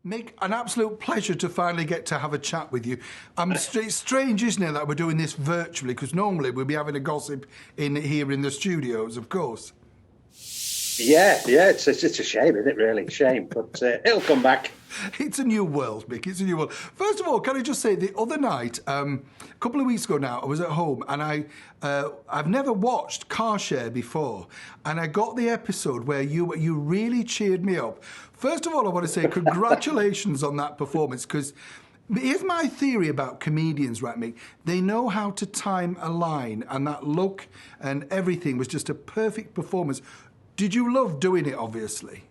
Mick, an absolute pleasure to finally get to have a chat with you. It's strange, isn't it, that we're doing this virtually, because normally we'd be having a gossip here in the studios, of course. Yeah, it's a shame, isn't it, really? Shame, but it'll come back. It's a new world, Mick, it's a new world. First of all, can I just say, the other night, a couple of weeks ago now, I was at home, and I've never watched Car Share before, and I got the episode where you really cheered me up. First of all, I want to say congratulations on that performance, because here's my theory about comedians, right, Mick? They know how to time a line, and that look and everything was just a perfect performance. Did you love doing it, obviously?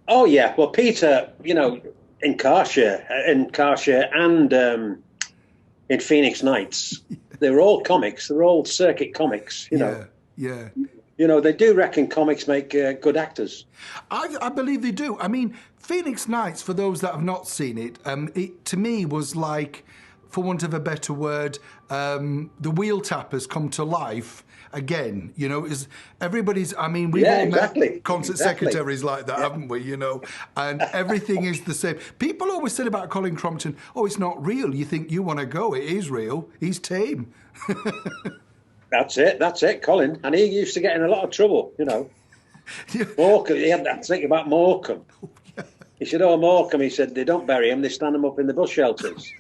Oh, yeah. Well, Peter, in Car Share and in Phoenix Nights, they were all comics. They were all circuit comics, Yeah. They do reckon comics make good actors. I believe they do. I mean, Phoenix Nights, for those that have not seen it, it to me was like, for want of a better word, the wheel tappers come to life again. Is everybody's, I mean, we've all met concert secretaries like that, haven't we, and everything is the same. People always said about Colin Crompton, oh, it's not real. You think you want to go. It is real. He's tame. That's it, Colin. And he used to get in a lot of trouble, Morecambe, he had that thing about Morecambe. He said, Morecambe, he said, they don't bury him, they stand him up in the bus shelters.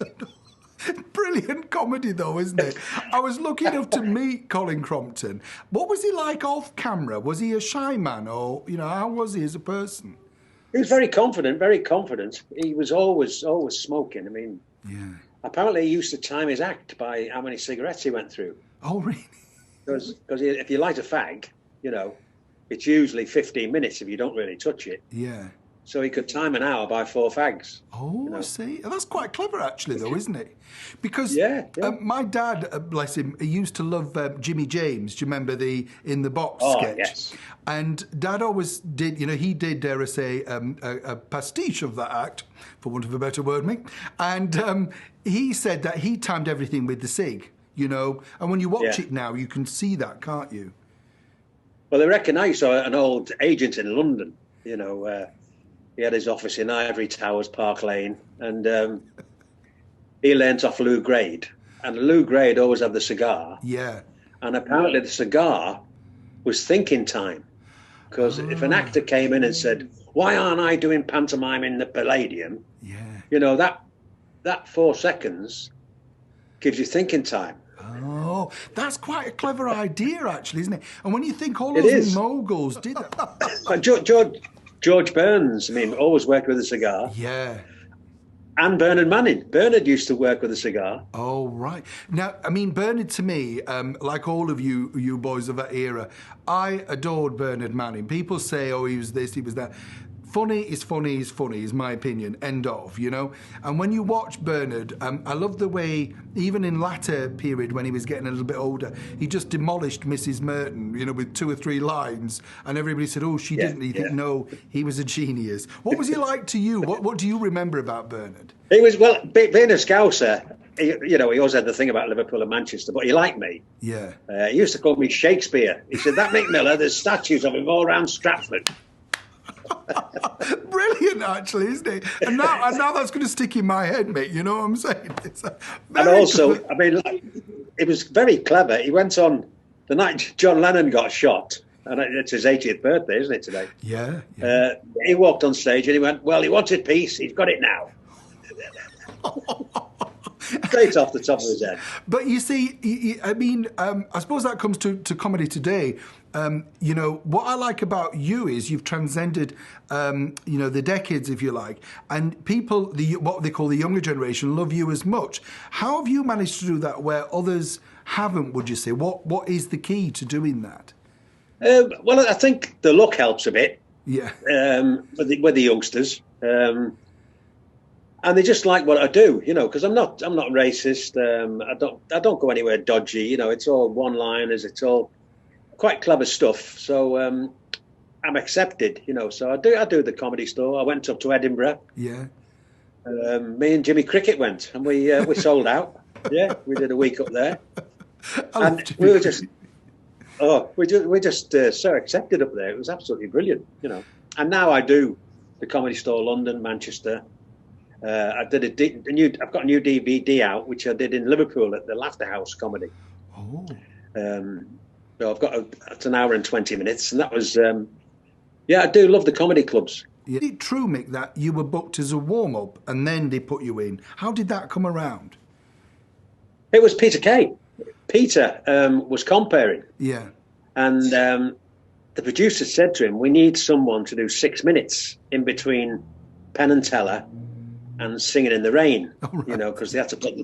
Brilliant comedy, though, isn't it? I was lucky enough to meet Colin Crompton. What was he like off camera? Was he a shy man, or, how was he as a person? He was very confident, very confident. He was always smoking. I mean, apparently he used to time his act by how many cigarettes he went through. Oh, really? Because if you light a fag, it's usually 15 minutes if you don't really touch it. Yeah. So he could time an hour by 4 fags. Oh, I see. That's quite clever, actually, though, isn't it? Because my dad, bless him, he used to love Jimmy James. Do you remember the In the Box sketch? Yes. And Dad always did, he did, dare I say, a pastiche of that act, for want of a better word, Mick. And he said that he timed everything with the cig, and when you watch it now, you can see that, can't you? Well, I reckon I saw an old agent in London, he had his office in Ivory Towers, Park Lane, and he learnt off Lou Grade. And Lou Grade always had the cigar. Yeah. And apparently the cigar was thinking time. Because if an actor came in and said, why aren't I doing pantomime in the Palladium? Yeah. That 4 seconds gives you thinking time. Oh, that's quite a clever idea, actually, isn't it? And when you think all those moguls did that. George Burns, always worked with a cigar. Yeah. And Bernard Manning. Bernard used to work with a cigar. Oh, right. Now, Bernard, to me, like all of you boys of that era, I adored Bernard Manning. People say, oh, he was this, he was that. Funny is my opinion, end of, And when you watch Bernard, I love the way, even in latter period when he was getting a little bit older, he just demolished Mrs. Merton, with 2 or 3 lines, and everybody said, oh, she didn't. You think, no, he was a genius. What was he like to you? What do you remember about Bernard? He was, well, being a Scouser, he always had the thing about Liverpool and Manchester, but he liked me. Yeah. He used to call me Shakespeare. He said, that Mick Miller, there's statues of him all around Stratford. Brilliant, actually, isn't it? And now that's going to stick in my head, mate. You know what I'm saying? And also, it was very clever. He went on the night John Lennon got shot, and it's his 80th birthday, isn't it, today? Yeah. He walked on stage and he went, well, he wanted peace. He's got it now. Straight off the top of his head. But you see, I suppose that comes to comedy today. What I like about you is you've transcended, the decades, if you like, and people, what they call the younger generation, love you as much. How have you managed to do that where others haven't, would you say? What is the key to doing that? Well, I think the look helps a bit. Yeah. With the youngsters. And they just like what I do, because I'm not racist. I don't go anywhere dodgy. It's all one-liners. It's all quite clever stuff. So I'm accepted, So I do the Comedy Store. I went up to Edinburgh. Yeah. Me and Jimmy Cricket went, and we sold out. Yeah, we did a week up there, and we were just so accepted up there. It was absolutely brilliant, And now I do the Comedy Store, London, Manchester. I've got a new DVD out, which I did in Liverpool at the Laughter House Comedy. Oh. So it's an hour and 20 minutes, and that was, I do love the comedy clubs. Is it true, Mick, that you were booked as a warm-up and then they put you in? How did that come around? It was Peter Kay. Peter was comparing. Yeah. And the producer said to him, we need someone to do 6 minutes in between Penn and Teller and Singing in the Rain, right. Because they had to put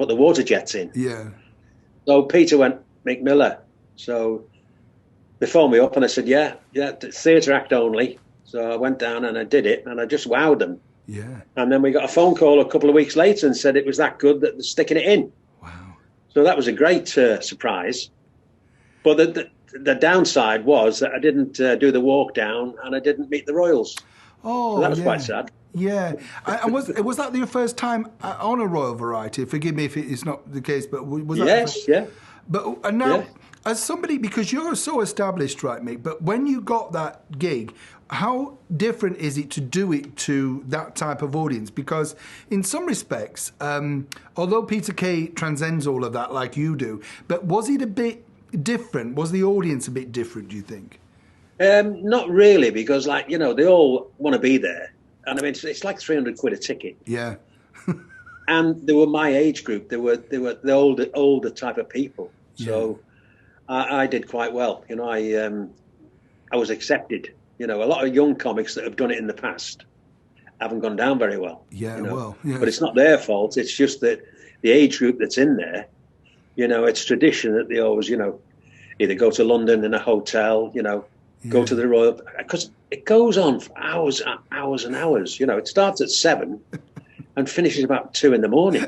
the water jets in. Yeah. So Peter went, Mick Miller. So they phoned me up and I said, yeah, theatre act only. So I went down and I did it and I just wowed them. Yeah. And then we got a phone call a couple of weeks later and said it was that good that they're sticking it in. Wow. So that was a great surprise. But the downside was that I didn't do the walk down and I didn't meet the Royals. Oh, so that was quite sad. Yeah. And was that your first time on a Royal Variety? Forgive me if it's not the case, but was that... Yes, yeah. But and now, as somebody, because you're so established, right, Mick, but when you got that gig, how different is it to do it to that type of audience? Because in some respects, although Peter Kay transcends all of that like you do, but was it a bit different? Was the audience a bit different, do you think? Not really, because they all want to be there. And I mean, it's like 300 quid a ticket. Yeah. And they were my age group. They were the older type of people. So I did quite well. I was accepted. A lot of young comics that have done it in the past haven't gone down very well. Yeah, But it's not their fault. It's just that the age group that's in there, it's tradition that they always, either go to London in a hotel, go to the Royal, because it goes on for hours and hours and hours. It starts at 7 and finishes about 2 in the morning.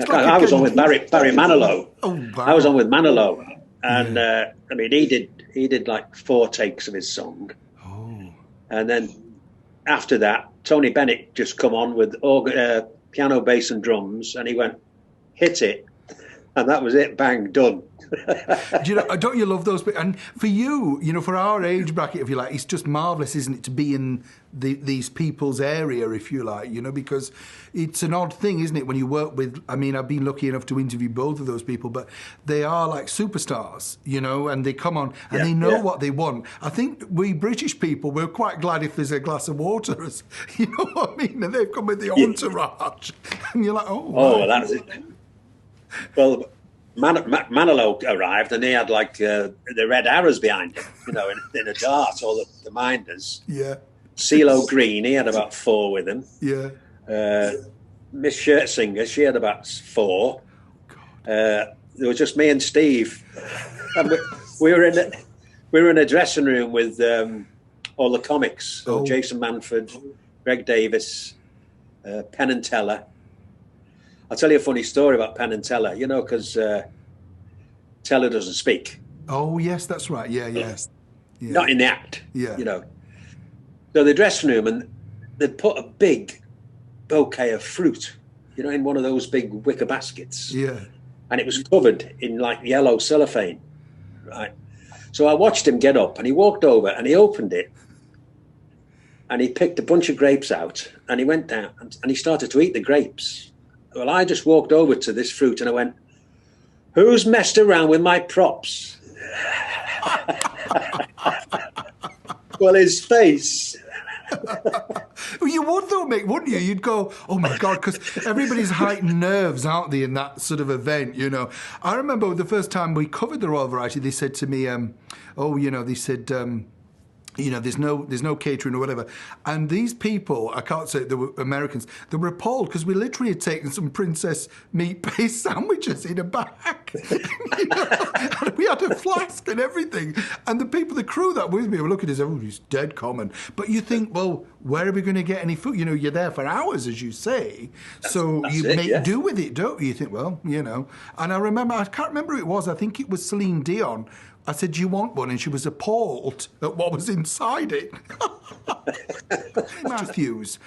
I was on with Barry Manilow. Oh, wow. I was on with Manilow, and I mean, he did like 4 takes of his song. Oh. And then after that, Tony Bennett just come on with piano, bass, and drums, and he went, hit it, and that was it. Bang, done. Don't you love those? And for you, for our age bracket, if you like, it's just marvellous, isn't it, to be in these people's area, if you like, because it's an odd thing, isn't it, when you work with, I mean, I've been lucky enough to interview both of those people, but they are like superstars, and they come on and they know what they want. I think we British people, we're quite glad if there's a glass of water, you know what I mean? And they've come with the entourage. And you're like, well, that's it. Well, Manilow arrived and he had like the red arrows behind him, in a dart, or the minders. Yeah. CeeLo Green, he had about 4 with him. Yeah. Miss Schertzinger, she had about 4. There was just me and Steve. And we were in a dressing room with all the comics. So Jason Manford, Greg Davis, Penn and Teller. I'll tell you a funny story about Penn and Teller, because Teller doesn't speak. Oh, yes, that's right. Yeah. Not in the act, yeah. So the dressing room, and they'd put a big bouquet of fruit, in one of those big wicker baskets. Yeah. And it was covered in like yellow cellophane, right? So I watched him get up and he walked over and he opened it and he picked a bunch of grapes out and he went down and he started to eat the grapes. Well, I just walked over to this fruit and I went, who's messed around with my props? Well, his face. Well, you would though, Mick, wouldn't you? You'd go, oh my God, because everybody's heightened nerves, aren't they, in that sort of event, I remember the first time we covered the Royal Variety, they said to me, they said... there's no catering or whatever. And these people, I can't say they were Americans, they were appalled because we literally had taken some princess meat-based sandwiches in a bag. And we had a flask and everything. And the crew that were with me were looking at us, it's dead common. But you think, well, where are we going to get any food? You're there for hours, as you say. So you make do with it, don't you? You think, well, And I can't remember who it was. I think it was Celine Dion I said, do you want one? And she was appalled at what was inside it. Matthews,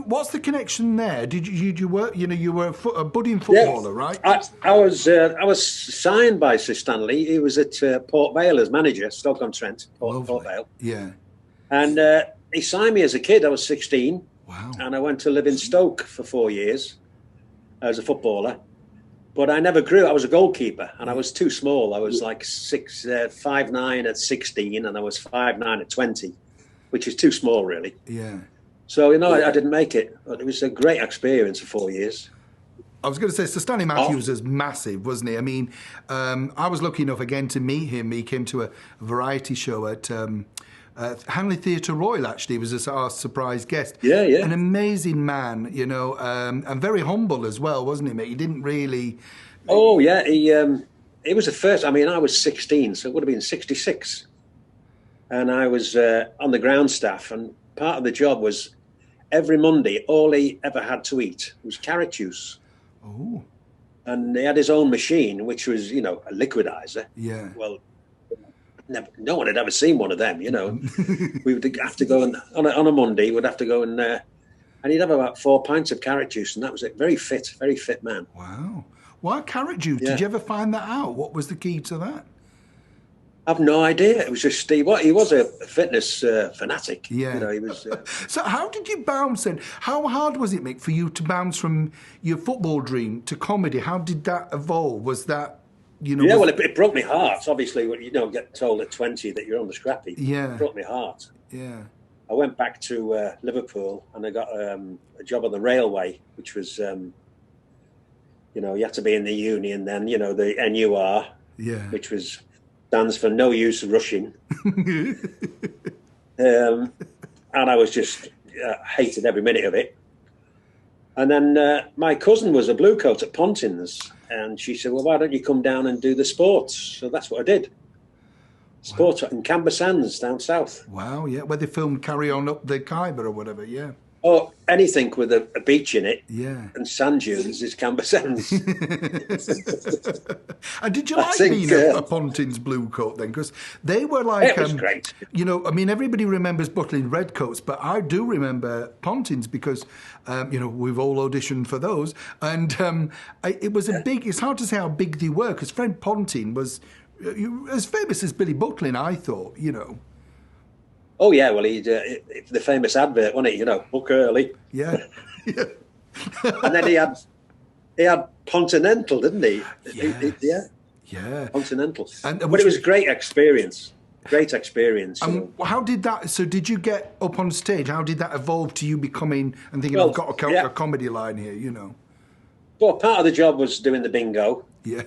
what's the connection there? Did you work? You were a budding footballer, right? I was signed by Sir Stanley. He was at Port Vale as manager, Stoke-on-Trent, Port Vale. Yeah. And he signed me as a kid. I was 16. Wow. And I went to live in Stoke for 4 years as a footballer. But I never grew. I was a goalkeeper, and I was too small. I was like 5'9" at 16, and I was 5'9" at 20, which is too small, really. Yeah. So, I didn't make it. But it was a great experience for 4 years. I was going to say, Sir Stanley Matthews was massive, wasn't he? I mean, I was lucky enough again to meet him. He came to a variety show at Hanley Theatre Royal, actually. He was our surprise guest. Yeah. An amazing man, and very humble as well, wasn't he, mate? He didn't really... Oh, yeah. He was the first... I mean, I was 16, so it would have been 66. And I was on the ground staff, and part of the job was every Monday, all he ever had to eat was carrot juice. Oh. And he had his own machine, which was, a liquidizer. Yeah. Well, no one had ever seen one of them, We would have to go on a Monday. We'd have to go and he'd have about 4 pints of carrot juice, and that was it. Very fit man. Wow. Why carrot juice? Yeah. Did you ever find that out? What was the key to that? I've no idea. It was just he was a fitness fanatic. Yeah. He was. So how did you bounce then? How hard was it, Mick, for you to bounce from your football dream to comedy? How did that evolve? Was that? Yeah, well, it broke my heart. Obviously, when you get told at 20 that you're on the scrappy, it broke my heart. Yeah. I went back to Liverpool, and I got a job on the railway, which was, you had to be in the union then, the NUR, which stands for no use rushing. And I was just hated every minute of it. And then my cousin was a blue coat at Pontins. And she said, well, why don't you come down and do the sports? So that's what I did. Sport in Camber Sands down south. Wow, yeah. Where they filmed Carry On Up the Khyber or whatever, yeah. Oh, anything with a beach in it. Yeah. And sand dunes is Camber Sands. And did you like being a Pontins blue coat then? Because they were like... It was great. Everybody remembers Butlin Redcoats, but I do remember Pontins because, we've all auditioned for those. And it was it's hard to say how big they were, because Fred Pontin was as famous as Billy Butlin, I thought, Oh, yeah, well, the famous advert, wasn't it? Book early. Yeah. And then he had Continental, didn't he? Yeah. Continental. But it was a great experience. Great experience. How did that... So did you get up on stage? How did that evolve to you becoming and thinking, I've got a comedy line here, Well, part of the job was doing the bingo. Yeah.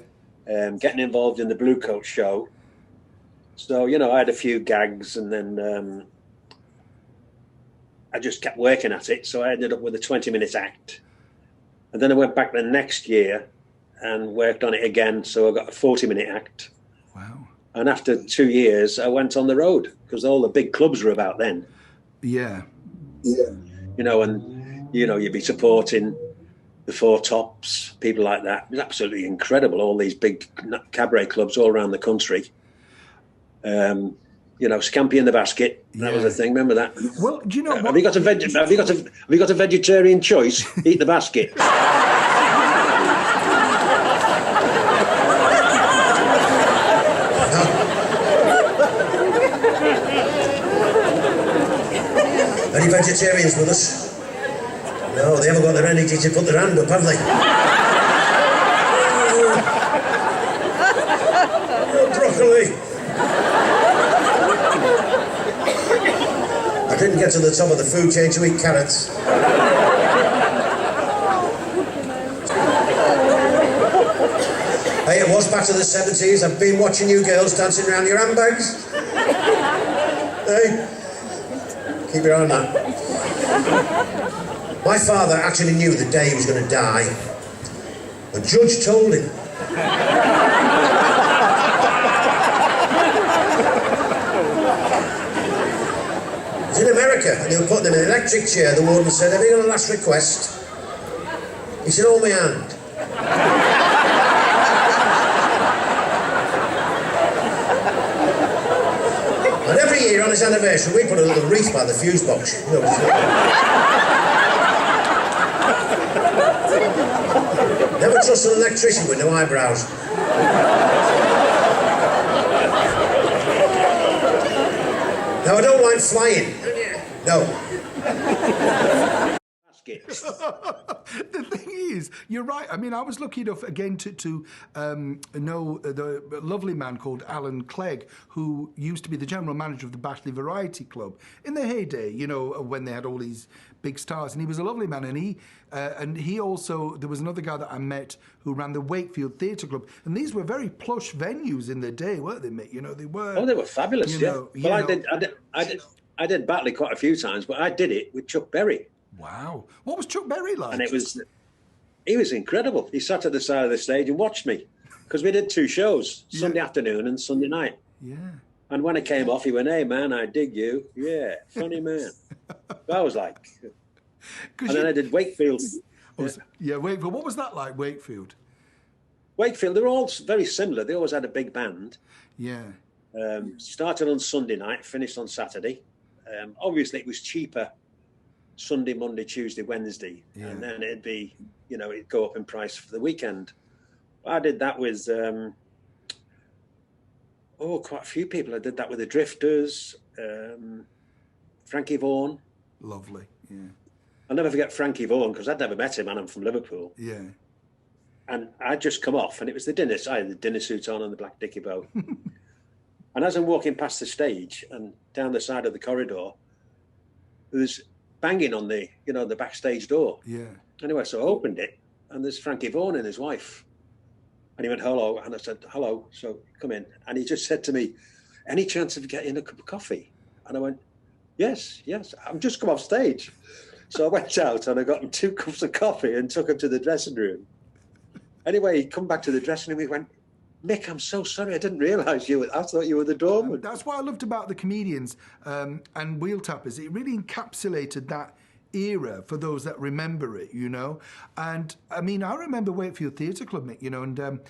Getting involved in the Blue Coat show. So, I had a few gags, and then I just kept working at it. So I ended up with a 20-minute act. And then I went back the next year and worked on it again. So I got a 40-minute act. Wow. And after 2 years, I went on the road, because all the big clubs were about then. Yeah. And, you'd be supporting the Four Tops, people like that. It was absolutely incredible, all these big cabaret clubs all around the country. Scampi in the basket. That was a thing. Remember that? Well, do you know what? Have you got a vegetarian choice? Eat the basket. Any vegetarians with us? No, they haven't got their energy to put their hand up, have they? Broccoli. I didn't get to the top of the food chain to eat carrots. Hey, it was back to the 70s. I've been watching you girls dancing around your handbags. Hey, keep your eye on that. My father actually knew the day he was going to die. The judge told him. It's in America, and they were putting him in an electric chair. The warden said, have you got a last request? He said, hold my hand. And every year on his anniversary, we put a little wreath by the fuse box. You know, never trust an electrician with no eyebrows. Now, I don't like flying. No. The thing is, you're right. I mean, I was lucky enough again to know the lovely man called Alan Clegg, who used to be the general manager of the Batley Variety Club in their heyday. You know, when they had all these big stars, and he was a lovely man. And he also, there was another guy that I met who ran the Wakefield Theatre Club, and these were very plush venues in their day, weren't they, Mick? You know, they were. Oh, they were fabulous. I did Batley quite a few times, but I did it with Chuck Berry. Wow. What was Chuck Berry like? And he was incredible. He sat at the side of the stage and watched me, because we did 2 shows, Sunday afternoon and Sunday night. Yeah. And when it came off, he went, "Hey, man, I dig you. Yeah, funny man." I was like... And then I did Wakefield. Wakefield. What was that like, Wakefield? Wakefield, they were all very similar. They always had a big band. Yeah. Started on Sunday night, finished on Saturday. Obviously, it was cheaper Sunday, Monday, Tuesday, Wednesday. Yeah. And then it'd be, you know, it'd go up in price for the weekend. I did that with, quite a few people. I did that with the Drifters, Frankie Vaughan. Lovely, yeah. I'll never forget Frankie Vaughan, because I'd never met him, and I'm from Liverpool. Yeah. And I'd just come off, and it was the dinner. I had the dinner suit on and the black dicky bow. And as I'm walking past the stage and down the side of the corridor, there was banging on the backstage door. Yeah. Anyway, so I opened it, and there's Frankie Vaughan and his wife. And he went, "Hello," and I said, "Hello." So come in, and he just said to me, "Any chance of getting a cup of coffee?" And I went, "Yes, I'm just come off stage." So I went out and I got him 2 cups of coffee and took him to the dressing room. Anyway, he come back to the dressing room. He went, "Mick, I'm so sorry. I didn't realise I thought you were the doorman." That's what I loved about the comedians and Wheel Tappers. It really encapsulated that era for those that remember it, you know. And I mean, I remember Wakefield Theatre Club, Mick, you know, and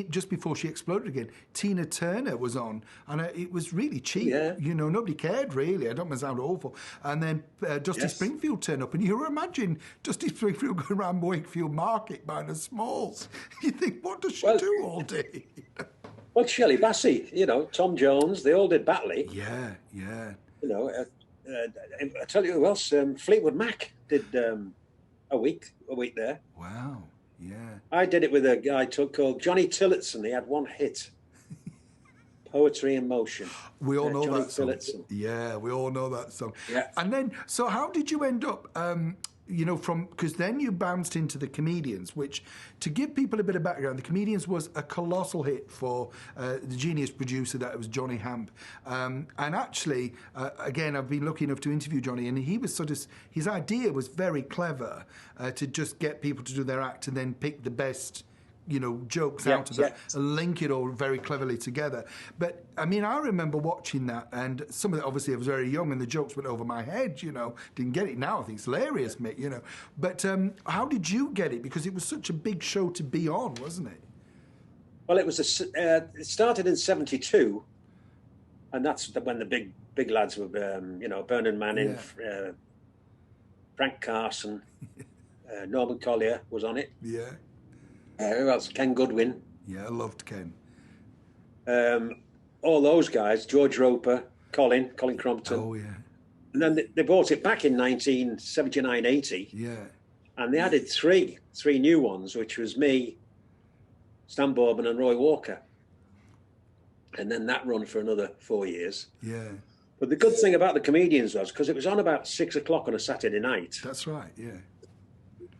just before she exploded again, Tina Turner was on, and it was really cheap. Yeah. You know, nobody cared really. I don't want to sound awful. And then Dusty Springfield turned up, and you imagine Dusty Springfield going around Wakefield Market buying the smalls. You think, what does she do all day? Well, Shelley Bassey, you know, Tom Jones, they all did Batley. Yeah. You know, I tell you who else, Fleetwood Mac did a week there. Wow, yeah. I did it with a guy called Johnny Tillotson. He had one hit, Poetry in Motion. We all know Johnny that song. Tillotson. Yeah, we all know that song. Yeah. And then, so how did you end up, you know, because then you bounced into the Comedians, which, to give people a bit of background, the Comedians was a colossal hit for the genius producer that was Johnny Hamp. And actually, again, I've been lucky enough to interview Johnny, and he was his idea was very clever to just get people to do their act and then pick the best, you know, jokes out of that and link it all very cleverly together. But I mean, I remember watching that, and some of it, obviously I was very young and the jokes went over my head, you know, didn't get it. Now I think it's hilarious, Mick, you know. But how did you get it? Because it was such a big show to be on, wasn't it? Well, it it started in '72, and that's when the big lads were, you know, Bernard Manning, Frank Carson, Norman Collier was on it. Yeah. Who else? Ken Goodwin. Yeah, I loved Ken. All those guys, George Roper, Colin Crompton. Oh, yeah. And then they brought it back in 1979-80. Yeah. And they added three new ones, which was me, Stan Boardman and Roy Walker. And then that run for another 4 years. Yeah. But the good thing about the Comedians was, because it was on about 6 o'clock on a Saturday night. That's right, yeah.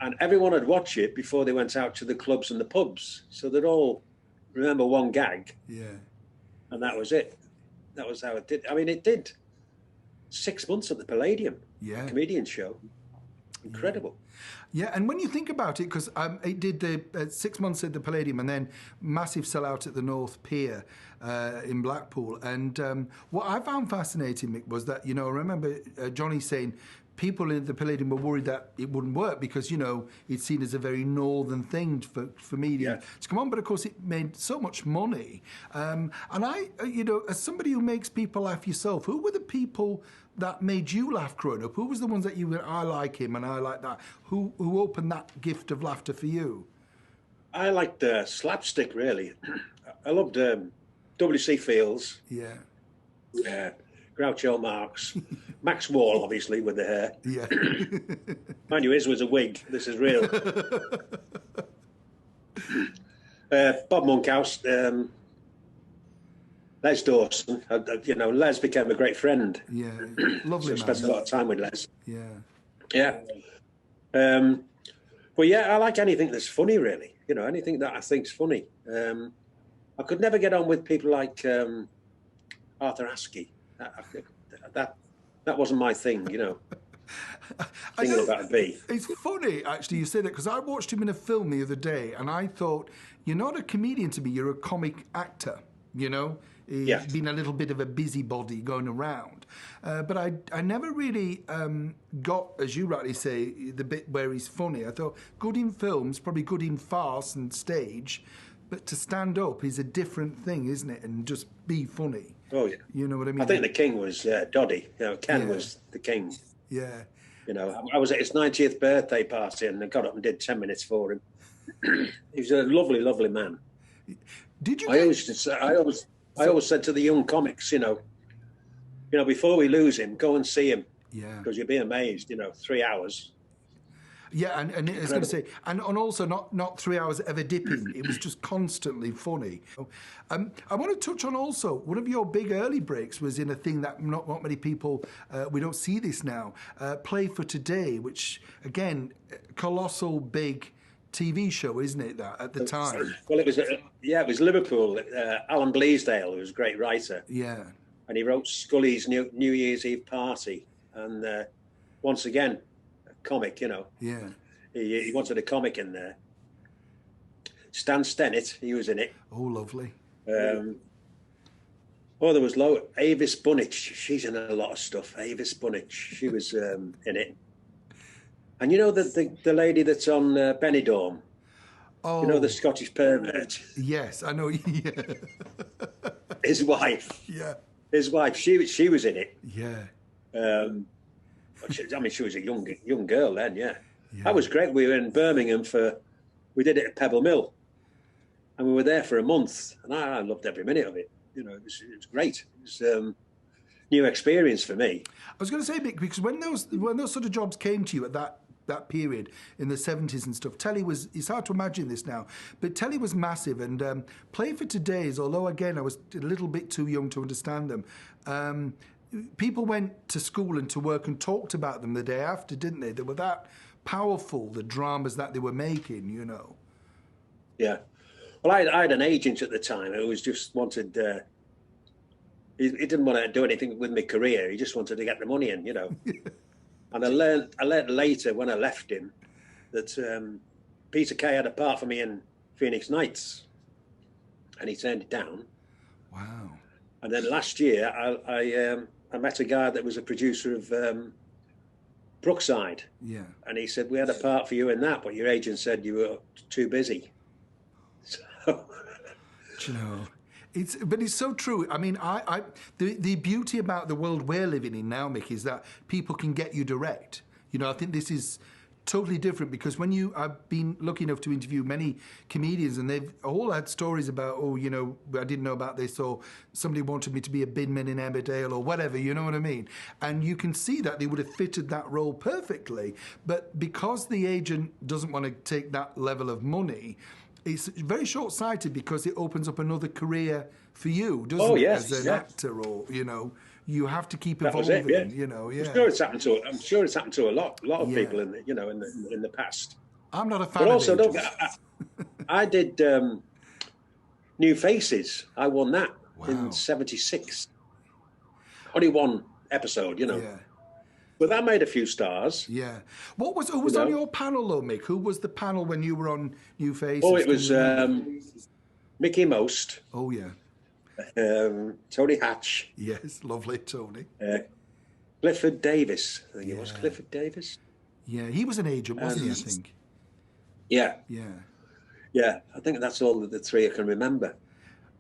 And everyone would watch it before they went out to the clubs and the pubs. So they'd all remember one gag. Yeah. And that was it. That was how it did. I mean, it did 6 months at the Palladium. Yeah. Comedian show. Incredible. Yeah, and when you think about it, because it did the 6 months at the Palladium and then massive sellout at the North Pier in Blackpool. And what I found fascinating, Mick, was that, you know, I remember Johnny saying people in the Palladium were worried that it wouldn't work because, you know, it's seen as a very northern thing for media to come on. But of course, it made so much money. And I, you know, as somebody who makes people laugh yourself, who were the people that made you laugh growing up? Who was the ones that you went, I like him and I like that? Who opened that gift of laughter for you? I liked slapstick, really. I loved W.C. Fields. Yeah. Groucho Marx. Max Wall, obviously, with the hair. Yeah. Mind you, his was a wig. This is real. Bob Monkhouse. Les Dawson. You know, Les became a great friend. Yeah. Lovely so man. I spent a lot of time with Les. Yeah. Yeah. But yeah, I like anything that's funny, really. You know, anything that I think's funny. I could never get on with people like Arthur Askey. That wasn't my thing, you know. Thinking about a bee. It's funny, actually, you say that, because I watched him in a film the other day, and I thought, you're not a comedian to me, you're a comic actor, you know? He's been a little bit of a busybody going around. But I never really got, as you rightly say, the bit where he's funny. I thought, good in films, probably good in farce and stage, but to stand up is a different thing, isn't it? And just be funny. Oh, yeah. You know what I mean? I think the king was Doddy. You know, Ken was the king. Yeah. You know, I was at his 90th birthday party and I got up and did 10 minutes for him. He was a lovely, lovely man. Did you? I always said to the young comics, you know, before we lose him, go and see him. Yeah. Because you'll be amazed. You know, 3 hours. Yeah, and I was going to say, and also not 3 hours ever dipping. It was just constantly funny. I want to touch on also, one of your big early breaks was in a thing that not many people, we don't see this now, Play for Today, which, again, colossal big TV show, isn't it, that, at the time? Well, it was Liverpool. Alan Bleasdale, who was a great writer. Yeah. And he wrote Scully's New Year's Eve Party. And once again, comic, you know. Yeah. He wanted a comic in there. Stan Stennett, he was in it. Oh, lovely. There was Avis Bunich. She's in a lot of stuff. Avis Bunich, she was in it. And you know the lady that's on Benidorm? Oh. You know, the Scottish pervert? Yes, I know. Yeah. His wife. Yeah. His wife, she was in it. Yeah. I mean, she was a young girl then, yeah. That was great. We were in Birmingham we did it at Pebble Mill. And we were there for a month. And I loved every minute of it. You know, it was great. It was a new experience for me. I was going to say, Mick, because when those sort of jobs came to you at that period in the 70s and stuff, telly was, it's hard to imagine this now, but telly was massive. And Play for Today's, although, again, I was a little bit too young to understand them, people went to school and to work and talked about them the day after, didn't they? They were that powerful, the dramas that they were making, you know. Yeah. Well, I had an agent at the time who was just wanted... he didn't want to do anything with my career. He just wanted to get the money in, you know. And I learned later when I left him that Peter Kay had a part for me in Phoenix Nights. And he turned it down. Wow. And then last year, I met a guy that was a producer of Brookside. Yeah. And he said, we had a part for you in that, but your agent said you were too busy. So... Do you know... But it's so true. I mean, the beauty about the world we're living in now, Mick, is that people can get you direct. You know, I think this is totally different because I've been lucky enough to interview many comedians and they've all had stories about, oh, you know, I didn't know about this, or somebody wanted me to be a binman in Emmerdale or whatever, you know what I mean? And you can see that they would have fitted that role perfectly. But because the agent doesn't want to take that level of money, it's very short-sighted because it opens up another career for you, doesn't it? As an actor, or, you know, you have to keep evolving. You know, I'm sure it's happened to a lot of people in the past. I'm not a fan. But also, I did New Faces. I won that in '76. Only one episode, you know. Yeah. But that made a few stars. Yeah. Who was on your panel, though, Mick? Who was the panel when you were on New Faces? Oh, it was Mickey Most. Oh, yeah. Tony Hatch. Yes, lovely Tony. Clifford Davis. I think it was Clifford Davis. Yeah, he was an agent, wasn't he, I think? Yeah. Yeah. Yeah, I think that's all the three I can remember.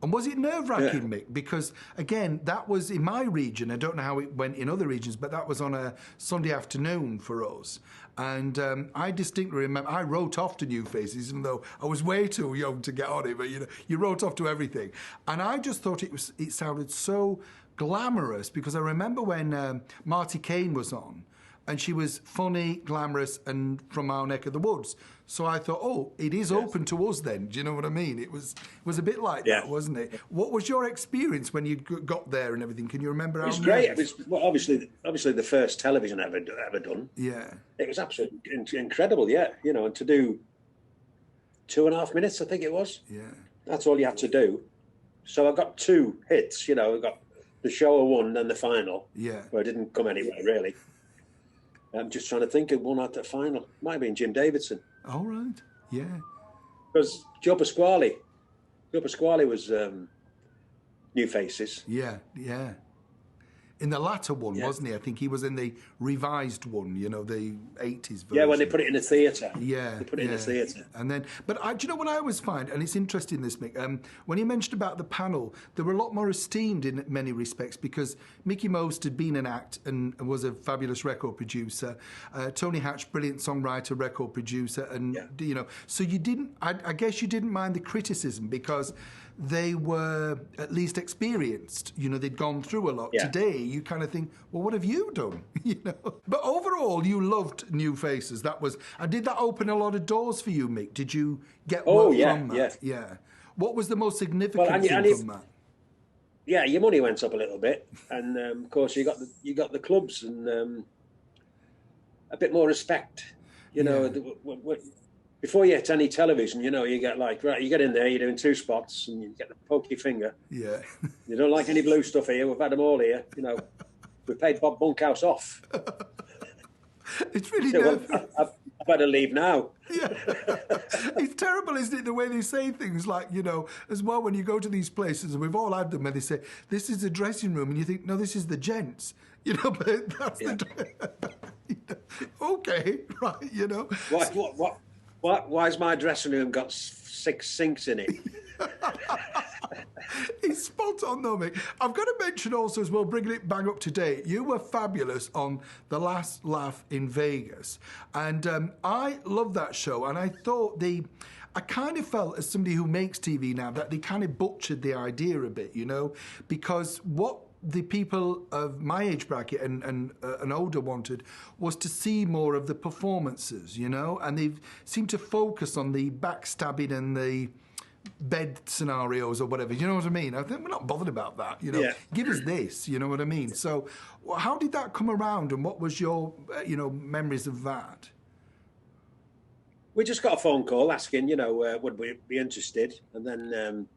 And was it nerve-wracking, Mick? Because, again, that was in my region. I don't know how it went in other regions, but that was on a Sunday afternoon for us. And I distinctly remember, I wrote off to New Faces, even though I was way too young to get on it, but, you wrote off to everything. And I just thought it sounded so glamorous, because I remember when Marty Kane was on, and she was funny, glamorous, and from our neck of the woods. So I thought, oh, it is open to us then. Do you know what I mean? It was a bit like that, wasn't it? What was your experience when you got there and everything? Can you remember how? It was great. It was obviously the first television ever done. Yeah. It was absolutely incredible. Yeah, and to do 2.5 minutes, I think it was. Yeah. That's all you had to do. So I got 2 hits. I got the show I won, then the final. Yeah. Where I didn't come anywhere really. I'm just trying to think of one at the final. Might have been Jim Davidson. All right. Yeah. Because Joe Pasquale was New Faces. Yeah, yeah. In the latter one, wasn't he? I think he was in the revised one, the 80s version. Yeah, when they put it in the theatre. Yeah. They put it in the theatre. And then, but do you know what I always find, and it's interesting this, Mick, when you mentioned about the panel, they were a lot more esteemed in many respects because Mickey Most had been an act and was a fabulous record producer. Tony Hatch, brilliant songwriter, record producer. And, so you didn't, I guess you didn't mind the criticism because they were at least experienced. They'd gone through a lot. Yeah. Today, you kind of think, well, what have you done? But overall, you loved New Faces. And did that open a lot of doors for you, Mick? Did you get work from that? Yeah. What was the most significant thing from that? Yeah, your money went up a little bit, and of course you got the clubs and a bit more respect. Before you hit any television, you get you get in there, you're doing 2 spots, and you get the pokey finger. Yeah. You don't like any blue stuff here. We've had them all here. We paid Bob Bunkhouse off. It's really I better leave now. Yeah. It's terrible, isn't it, the way they say things like, as well when you go to these places, and we've all had them, where they say, this is the dressing room, and you think, no, this is the gents. But that's okay, right, Why's my dressing room got 6 sinks in it? He's spot on, though, Mick. I've got to mention also as well, bringing it bang up to date, you were fabulous on The Last Laugh in Vegas. And I love that show. And I thought I kind of felt, as somebody who makes TV now, that they kind of butchered the idea a bit, because what the people of my age bracket and older wanted was to see more of the performances, and they seemed to focus on the backstabbing and the bed scenarios or whatever, you know what I mean? I think we're not bothered about that, Give us this, you know what I mean? So how did that come around, and what was your, memories of that? We just got a phone call asking, would we be interested? And then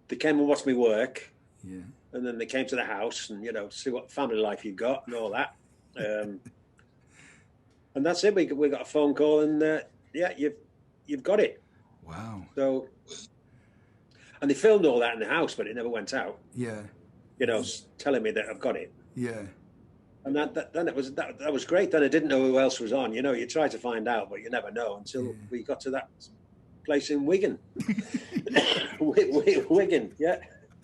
they came and watched me work. Yeah. And then they came to the house and, see what family life you've got and all that. And that's it. We got a phone call and, you've got it. Wow. So, and they filmed all that in the house, but it never went out. Yeah. Telling me that I've got it. Yeah. And that was great. Then I didn't know who else was on. You try to find out, but you never know until we got to that place in Wigan. Wigan, yeah.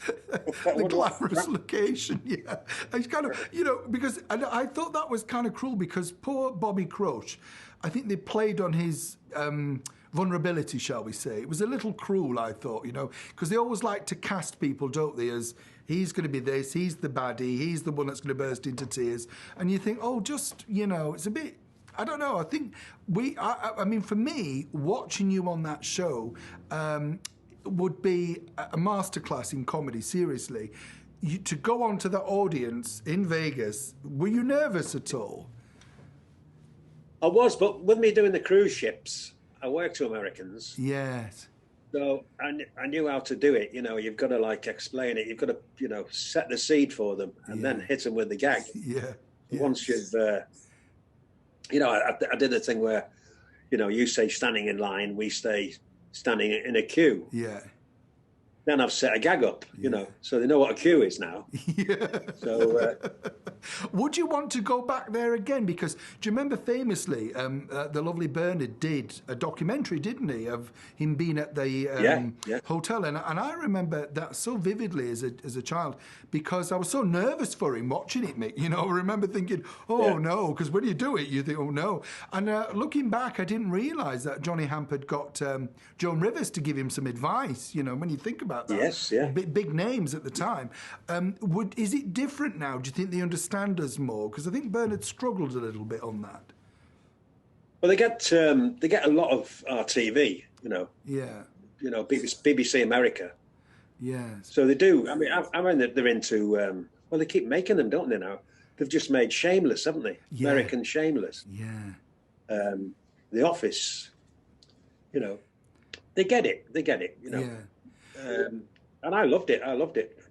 The glamorous location, yeah. It's kind of, because I thought that was kind of cruel because poor Bobby Crouch, I think they played on his vulnerability, shall we say. It was a little cruel, I thought, because they always like to cast people, don't they, as he's going to be this, he's the baddie, he's the one that's going to burst into tears. And you think, it's a bit... I don't know. I think I mean, for me, watching you on that show... would be a masterclass in comedy, seriously. To go on to the audience in Vegas, were you nervous at all? I was, but with me doing the cruise ships, I worked to Americans. Yes. So I knew how to do it. You've got to explain it. You've got to, set the seed for them and then hit them with the gag. Yeah. Once you've, I did the thing where, you say standing in line, we stay standing in a queue. Yeah. Then I've set a gag up, so they know what a queue is now. Yeah. So Would you want to go back there again? Because do you remember famously, the lovely Bernard did a documentary, didn't he, of him being at the hotel, and I remember that so vividly as a child because I was so nervous for him watching it, Mick. You know, I remember thinking, oh no, because when you do it, you think, oh no. And looking back, I didn't realise that Johnny Hamp had got Joan Rivers to give him some advice. You know, when you think about that, big names at the time. Is it different now? Do you think they understand us more? Because I think Bernard struggled a little bit on that. Well, they get a lot of our TV, you know. Yeah. You know, BBC America. Yes. So they do. I mean, they're into. Well, they keep making them, don't they? Now they've just made Shameless, haven't they? Yeah. American Shameless. Yeah. The Office. You know, they get it. They get it. You know. Yeah. And I loved it.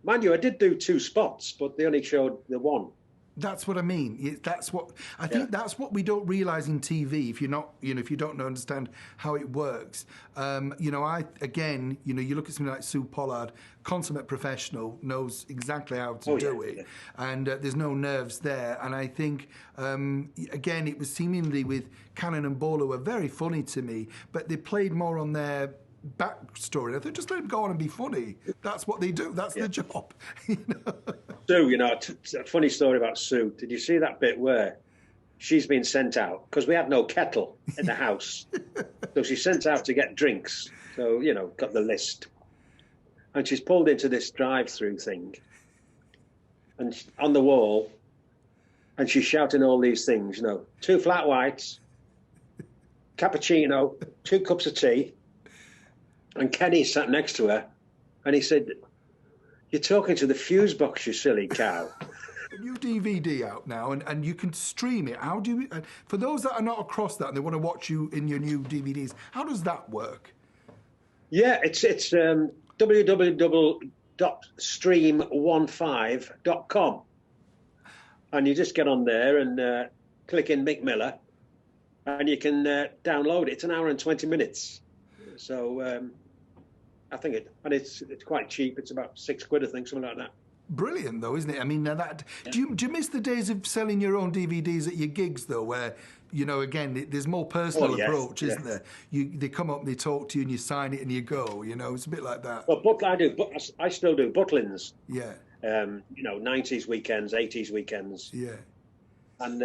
Mind you, I did do 2 spots, but they only showed the one. That's what I mean. That's what I think. That's what we don't realise in TV. If you're not, if you don't understand how it works, you look at something like Sue Pollard, consummate professional, knows exactly how to do it, and there's no nerves there. And I think, again, it was seemingly with Cannon and Ball, who were very funny to me, but they played more on their backstory. I thought, just let them go on and be funny. That's what they do. That's their job. Sue, a funny story about Sue. Did you see that bit where she's been sent out because we had no kettle in the house, so she's sent out to get drinks. So got the list, and she's pulled into this drive-through thing, and on the wall, and she's shouting all these things. 2 flat whites, cappuccino, 2 cups of tea. And Kenny sat next to her, and he said, "You're talking to the fuse box, you silly cow." New DVD out now, and you can stream it. How do you? For those that are not across that and they want to watch you in your new DVDs, how does that work? Yeah, it's www.stream15.com, and you just get on there and click in Mick Miller, and you can download it. It's an hour and 20 minutes. So I think it's quite cheap. It's about £6, I think, something like that. Brilliant, though, isn't it? I mean, do you miss the days of selling your own DVDs at your gigs, though, where again, there's more personal approach, isn't there? They come up and they talk to you and you sign it and you go. It's a bit like that. Well, I still do Butlins. Yeah. 90s weekends, 80s weekends. Yeah. And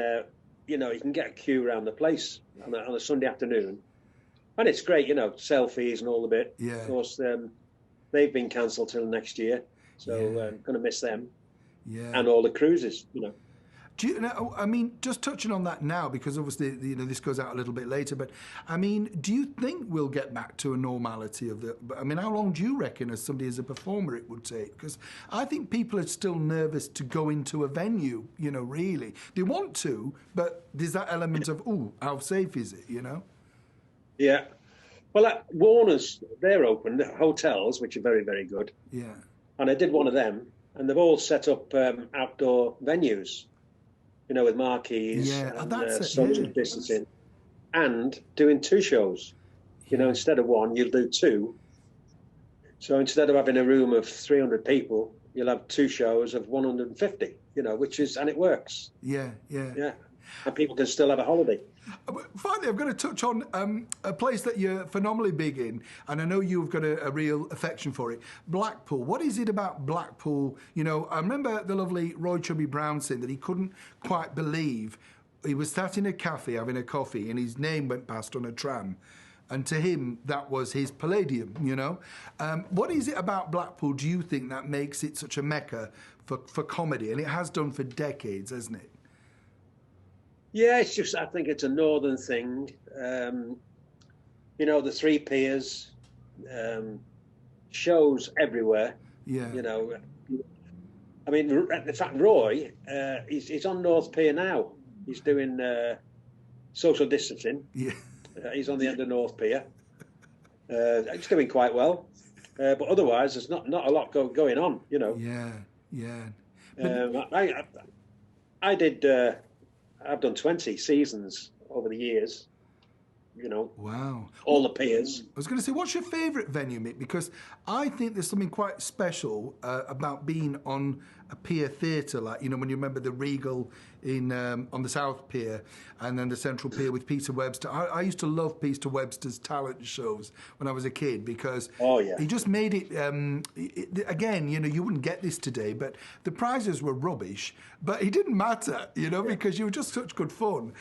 you can get a queue around the place on a Sunday afternoon. And it's great, selfies and all the bit. Yeah. Of course, they've been cancelled till next year, so I'm going to miss them. Yeah. And all the cruises, Do you know, I mean, just touching on that now, because obviously, this goes out a little bit later, but I mean, do you think we'll get back to a normality of how long do you reckon, as somebody, as a performer, it would take? Because I think people are still nervous to go into a venue, really. They want to, but there's that element of, how safe is it, Yeah. Well, Warner's, they're open, hotels, which are very, very good. Yeah. And I did one of them, and they've all set up outdoor venues, with marquees and social distancing, and doing 2 shows. Instead of 1, you'll do 2. So instead of having a room of 300 people, you'll have 2 shows of 150, and it works. Yeah. And people can still have a holiday. Finally, I'm going to touch on a place that you're phenomenally big in, and I know you've got a real affection for it. Blackpool. What is it about Blackpool? I remember the lovely Roy Chubby Brown saying that he couldn't quite believe he was sat in a cafe having a coffee and his name went past on a tram. And to him, that was his palladium, What is it about Blackpool, do you think, that makes it such a mecca for comedy? And it has done for decades, hasn't it? Yeah, it's just, I think it's a northern thing. The 3 Piers, shows everywhere. Yeah. I mean, in fact, Roy, he's on North Pier now. He's doing social distancing. Yeah. He's on the end of North Pier. He's doing quite well. But otherwise, there's not a lot going on, Yeah. I did... I've done 20 seasons over the years, Wow. All the piers. I was going to say, what's your favourite venue, Mick? Because I think there's something quite special about being on a pier theatre, like, you know, when you remember the Regal in on the South Pier, and then the Central Pier with Peter Webster. I used to love Peter Webster's talent shows when I was a kid because he just made it, again, you know, you wouldn't get this today, but the prizes were rubbish, but it didn't matter, you know, because you were just such good fun.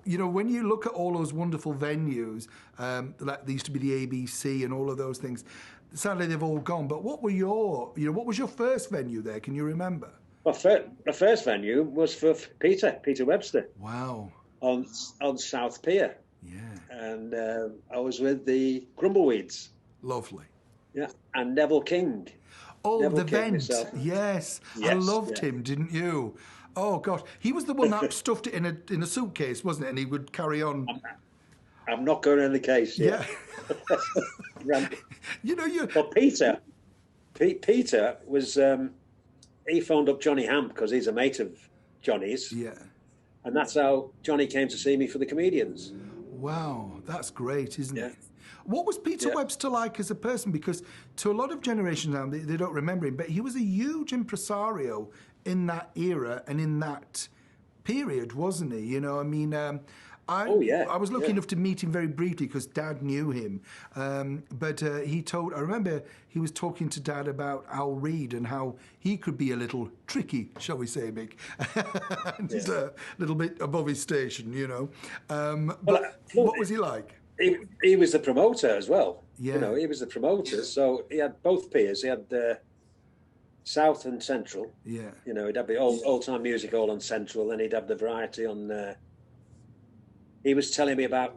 You know, when you look at all those wonderful venues, like there used to be the ABC and all of those things, sadly they've all gone. But what were what was your first venue there? Can you remember? Well, the first venue was for Peter Webster. Wow. On South Pier. Yeah. And I was with the Grumbleweeds. Lovely. Yeah. And Neville King. Oh, Neville the King vent. himself. Yes. I loved him, didn't you? Oh gosh, he was the one that stuffed it in a suitcase, wasn't it? And he would carry on. I'm not going in the case. Yeah. You know, Well, Peter was. He phoned up Johnny Hamp because he's a mate of Johnny's. Yeah. And that's how Johnny came to see me for the Comedians. Wow, that's great, isn't it? Yeah. What was Peter Webster like as a person? Because to a lot of generations now, they don't remember him, but he was a huge impresario in that era and in that period, wasn't he? You know, I mean, I was lucky enough to meet him very briefly because Dad knew him. But I remember he was talking to Dad about Al Reed and how he could be a little tricky, shall we say, Mick? Just a little bit above his station, you know. What was he like? He was the promoter as well. Yeah. You know, he was the promoter. So he had both piers. He had South and Central. Yeah. You know, he'd have the old time music all on Central, then he'd have the variety on. He was telling me about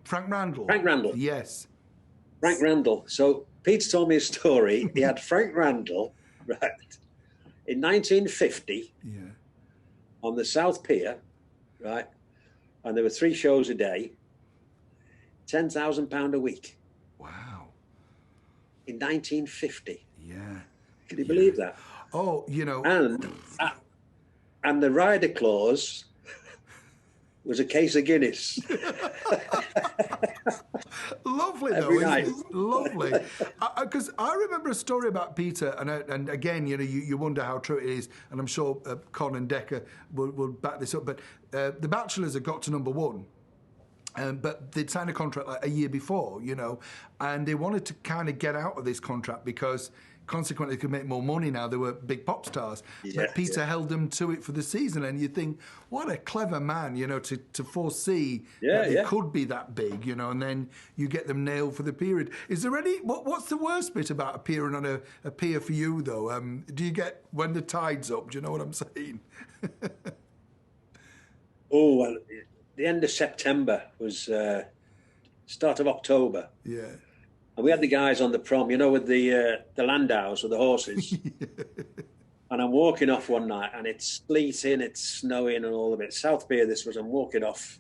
Frank Randle. Frank Randle. Yes. Frank Randle. So Peter told me a story. He had Frank Randle, right, in 1950. Yeah. On the South Pier, right, and there were 3 shows a day. £10,000 a week. Wow. In 1950. Yeah. Can you believe that? Oh, you know. And the rider clause was a case of Guinness. Lovely, though, isn't it? Lovely. Because I remember a story about Peter, and again, you know, you wonder how true it is, and I'm sure Con and Decker will back this up, but The Bachelors had got to #1. But they'd signed a contract like a year before, you know, and they wanted to kind of get out of this contract because consequently they could make more money now. They were big pop stars. But Peter held them to it for the season, and you think, what a clever man, you know, to foresee that they could be that big, you know, and then you get them nailed for the period. Is there any, what's the worst bit about appearing on a pier for you, though? Do you get when the tide's up? Do you know what I'm saying? Oh, well, the end of September was start of October. Yeah. And we had the guys on the prom, you know, with the Landaus with the horses. And I'm walking off one night and it's sleeting, it's snowing and all of it. South Pier this was, I'm walking off.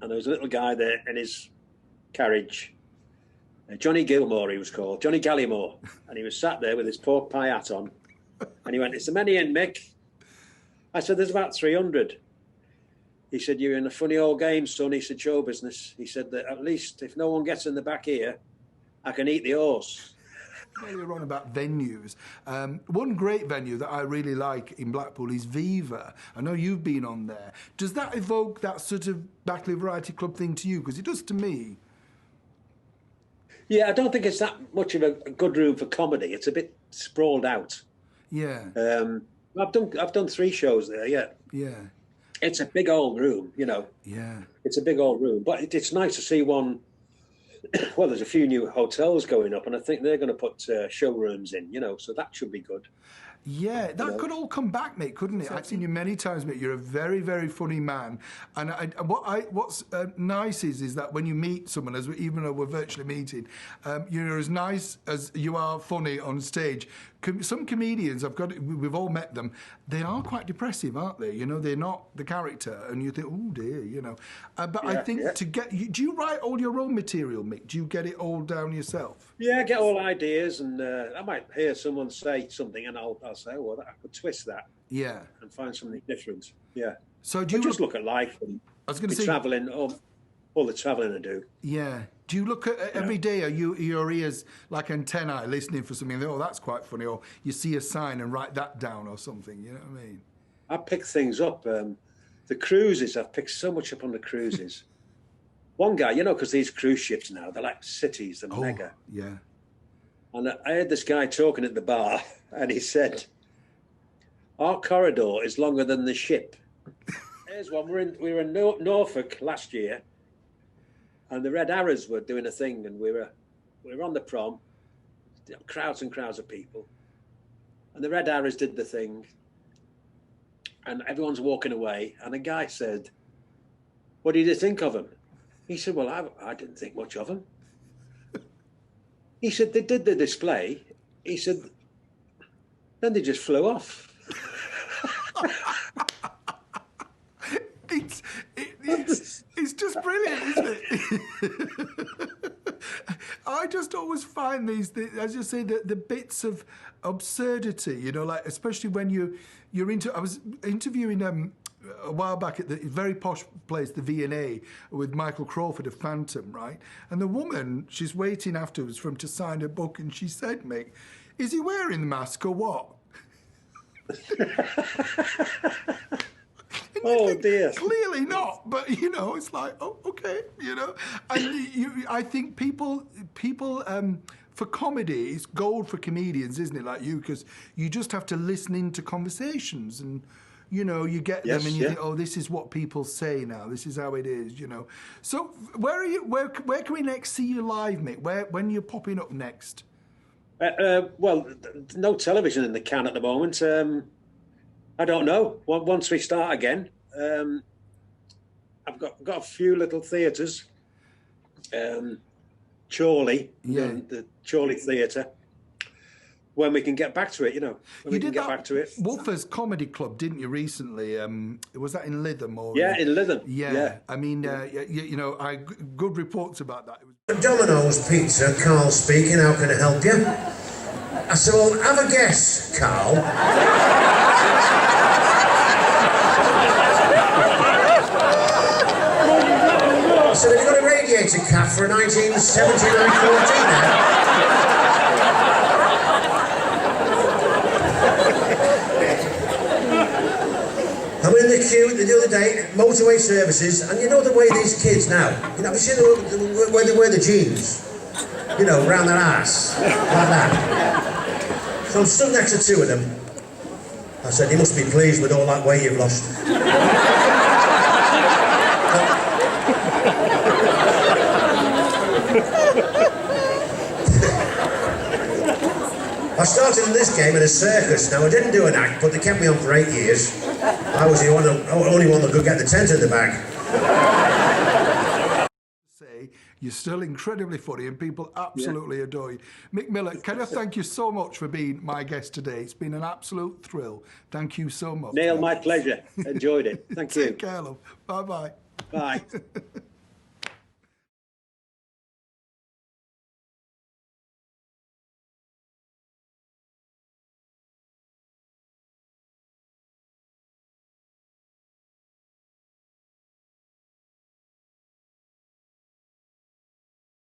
And there was a little guy there in his carriage. Johnny Gilmore, he was called. Johnny Gallimore. And he was sat there with his pork pie hat on. And he went, "Is there many in, Mick?" I said, "There's about 300. He said, "You're in a funny old game, son." He said, "Show business." He said that at least if no one gets in the back here, I can eat the horse. Earlier on about venues. One great venue that I really like in Blackpool is Viva. I know you've been on there. Does that evoke that sort of Backley Variety Club thing to you? Because it does to me. Yeah, I don't think it's that much of a good room for comedy. It's a bit sprawled out. Yeah. I've done 3 shows there, yeah. Yeah. It's a big old room, you know. Yeah. It's a big old room. But it's nice to see one. Well, there's a few new hotels going up, and I think they're going to put showrooms in, you know, so that should be good. Yeah, that could all come back, mate, couldn't it? I've seen you many times, mate. You're a very, very funny man. And what's nice is that when you meet someone, even though we're virtually meeting, you're as nice as you are funny on stage. Some comedians, we've all met them, they are quite depressive, aren't they? You know, they're not the character, and you think, oh dear, you know. But I think do you write all your own material, Mick? Do you get it all down yourself? Yeah, I get all ideas, and I might hear someone say something, and I'll say, "Oh, well, I could twist that." Yeah. And find something different. Yeah. So do you just look at life and I was going to say travelling. all the travelling I do. Yeah. Do you look at every day? Are your ears like antennae listening for something? Oh, that's quite funny. Or you see a sign and write that down or something. You know what I mean? I pick things up. The cruises, I've picked so much up on the cruises. One guy, you know, because these cruise ships now, they're like cities, they're mega. Yeah. And I heard this guy talking at the bar, and he said, "Our corridor is longer than the ship." Here's one. We were in Norfolk last year, and the Red Arrows were doing a thing, and we were on the prom, crowds and crowds of people, and the Red Arrows did the thing, and everyone's walking away, and a guy said, "What did you think of him?" He said, "Well, I didn't think much of him." He said, "They did the display." He said, "Then they just flew off." It's just brilliant, isn't it? I just always find these, as you say, the bits of absurdity, you know, like especially when you're into. I was interviewing a while back at the very posh place, the V&A, with Michael Crawford of Phantom, right? And the woman, she's waiting afterwards for him to sign her book, and she said, "Mick, is he wearing the mask or what?" Oh dear! Clearly not, but you know, it's like, oh, okay, you know. And I think people, for comedy, it's gold for comedians, isn't it? Like you, because you just have to listen into conversations, and you know, you get them, and you think, oh, this is what people say now. This is how it is, you know. So, where are you? Where can we next see you live, Mick? When you're popping up next? Well, no television in the can at the moment. I don't know. Once we start again, I've got a few little theatres. Chorley, the Chorley Theatre. When we can get back to it, you know. When we can get back to it. Wolfer's Comedy Club, didn't you, recently? Was that in Lytham? Or in Lytham. Yeah. I mean, you know, good reports about that. Domino's Pizza, Carl speaking. How can I help you? I said, well, have a guess, Carl. I said, have you got a radiator cap for a 1979 14 I'm in the queue the other day, motorway services, and you know the way these kids now, you know, have you seen the way they wear the jeans? You know, round their ass, like that. So I'm stood next to two of them. I said, you must be pleased with all that weight you've lost. I started in this game in a circus. Now, I didn't do an act, but they kept me on for 8 years. I was the only one that could get the tent in the bag. You're still incredibly funny and people absolutely adore you. Mick Miller, can I thank you so much for being my guest today? It's been an absolute thrill. Thank you so much. Neil, my pleasure. Enjoyed it. Thank you. Take care, love. Bye-bye. Bye.